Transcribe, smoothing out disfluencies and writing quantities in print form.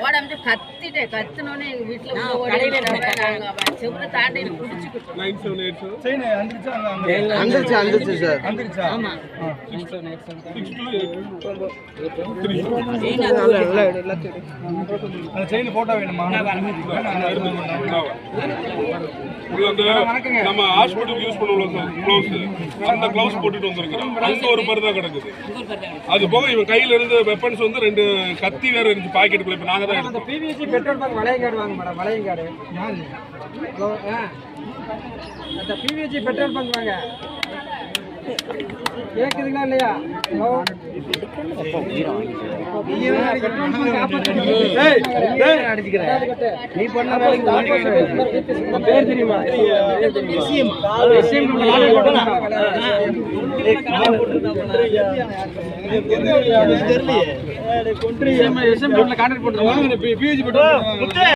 ஓடாம கத்திட்டேன். கத்துனோடனே எங்க வீட்டுல செவ்வளோ தாண்டி குடிச்சுக்கிட்டோம். நம்ம ஹாஸ்பிட்டல் யூஸ் பண்ணுவோம் க்ளவுஸ், அந்த க்ளவுஸ் போட்டுட்டு வந்திருக்கிறோம். அங்க ஒரு பர்தா கிடக்குது. அது போக இவன் கையில இருந்து வெப்பன்ஸ் வந்து 2 கத்தி வேற இருந்துச்சு பாக்கெட்டுக்குள்ள. இப்ப நாங்க தான் அந்த பிவிசி பெட்ரோல் பங்க் வளையங்காடு வாங்க மேடம். வளையங்காடு அந்த பிவிசி பெட்ரோல் பங்க் வாங்க. கேக்குதுங்களா இல்லையா? நீ பண்ண பேர் தெரியுமா? கான்டாக்ட் போட்டு